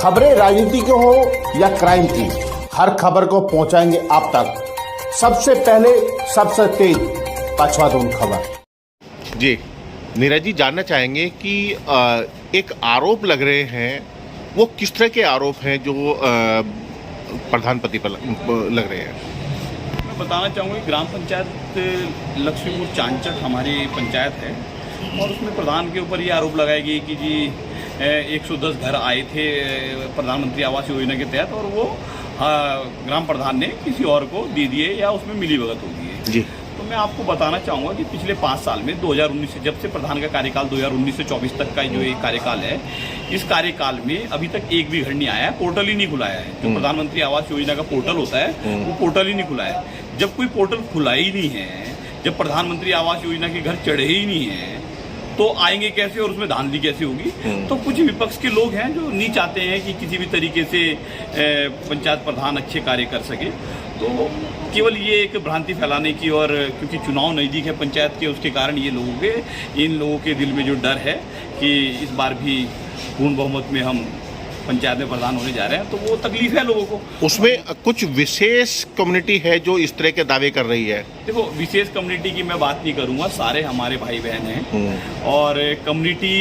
खबरें राजनीति की हो या क्राइम की, हर खबर को पहुंचाएंगे आप तक सबसे पहले, सबसे तेज पछवाधुन खबर। जी नीरज जी, जानना चाहेंगे कि एक आरोप लग रहे हैं, वो किस तरह के आरोप हैं जो प्रधानपति पर लग रहे हैं? मैं बताना चाहूँगा कि ग्राम पंचायत लक्ष्मीपुर चांचक हमारी पंचायत है और उसमें प्रधान के ऊपर ये आरोप लगाया गया कि जी 110 घर आए थे प्रधानमंत्री आवास योजना के तहत और वो ग्राम प्रधान ने किसी और को दे दिए या उसमें मिलीभगत हो गई है। जी, तो मैं आपको बताना चाहूँगा कि पिछले 5 साल में 2019 से, जब से प्रधान का कार्यकाल 2019 से 24 तक का जो ये कार्यकाल है, इस कार्यकाल में अभी तक एक भी घर नहीं आया है, पोर्टल ही नहीं खुला है। जो प्रधानमंत्री आवास योजना का पोर्टल होता है वो पोर्टल ही नहीं खुला है। जब कोई पोर्टल खुला ही नहीं है, जब प्रधानमंत्री आवास योजना के घर चढ़े ही नहीं है, तो आएंगे कैसे और उसमें धांधली कैसे होगी? तो कुछ विपक्ष के लोग हैं जो नहीं चाहते हैं कि किसी भी तरीके से पंचायत प्रधान अच्छे कार्य कर सके, तो केवल ये एक भ्रांति फैलाने की, और क्योंकि चुनाव नज़दीक है पंचायत के, उसके कारण इन लोगों के दिल में जो डर है कि इस बार भी पूर्ण बहुमत में हम पंचायत में प्रधान होने जा रहे हैं, तो वो तकलीफ है लोगों को। उसमें कुछ विशेष कम्युनिटी है जो इस तरह के दावे कर रही है। देखो, विशेष कम्युनिटी की मैं बात नहीं करूंगा, सारे हमारे भाई बहन हैं और कम्युनिटी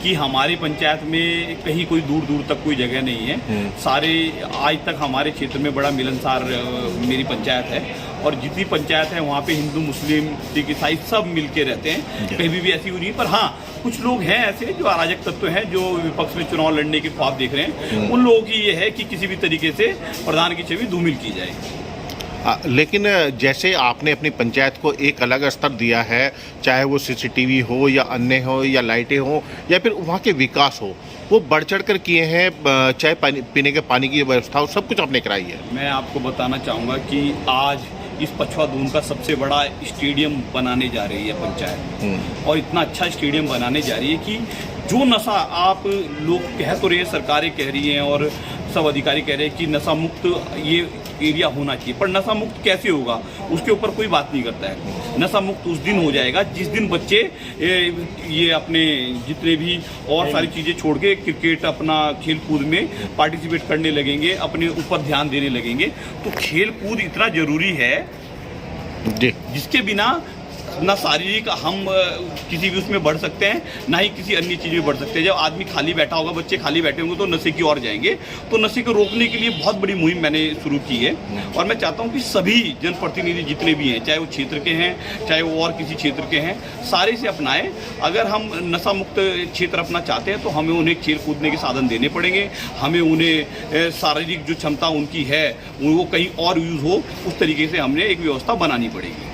की हमारी पंचायत में कहीं कोई दूर दूर तक कोई जगह नहीं है। सारे आज तक हमारे क्षेत्र में बड़ा मिलनसार मेरी पंचायत है और जितनी पंचायत है वहाँ पे हिंदू, मुस्लिम, सिख, ईसाई सब मिलके रहते हैं, कहीं भी ऐसी हुई नहीं। पर हाँ, कुछ लोग हैं ऐसे जो अराजक तत्व हैं जो विपक्ष में चुनाव लड़ने के ख्वाब देख रहे हैं। उन लोगों की ये है कि किसी भी तरीके से प्रधान की छवि धूमिल की जाए। लेकिन जैसे आपने अपनी पंचायत को एक अलग स्तर दिया है, चाहे वो सीसीटीवी हो या अन्य हो या लाइटें हो या फिर वहाँ के विकास हो, वो बढ़ चढ़ कर किए हैं, चाहे पीने के पानी की व्यवस्था हो, सब कुछ आपने कराई है। मैं आपको बताना चाहूँगा कि आज इस पछवाधुन का सबसे बड़ा स्टेडियम बनाने जा रही है पंचायत, और इतना अच्छा स्टेडियम बनाने जा रही है कि जो नशा आप लोग कह तो रहे हैं, सरकारें कह रही हैं और सब अधिकारी कह रहे हैं कि नशा मुक्त ये एरिया होना चाहिए, पर नशा मुक्त कैसे होगा उसके ऊपर कोई बात नहीं करता है। नशा मुक्त उस दिन हो जाएगा जिस दिन बच्चे ये अपने जितने भी और सारी चीज़ें छोड़ के क्रिकेट अपना खेल कूद में पार्टिसिपेट करने लगेंगे, अपने ऊपर ध्यान देने लगेंगे। तो खेल कूद इतना ज़रूरी है जिसके बिना ना शारीरिक हम किसी भी उसमें बढ़ सकते हैं, ना ही किसी अन्य चीज़ में बढ़ सकते हैं। जब आदमी खाली बैठा होगा, बच्चे खाली बैठे होंगे तो नशे की ओर जाएंगे। तो नशे को रोकने के लिए बहुत बड़ी मुहिम मैंने शुरू की है और मैं चाहता हूं कि सभी जनप्रतिनिधि जितने भी हैं, चाहे वो क्षेत्र के हैं, चाहे वो और किसी क्षेत्र के हैं, सारे से अपनाएं। अगर हम नशा मुक्त क्षेत्र अपना चाहते हैं तो हमें उन्हें खेल कूदने के साधन देने पड़ेंगे, हमें उन्हें शारीरिक जो क्षमता उनकी है वो कहीं और यूज़ हो, उस तरीके से हमने एक व्यवस्था बनानी पड़ेगी।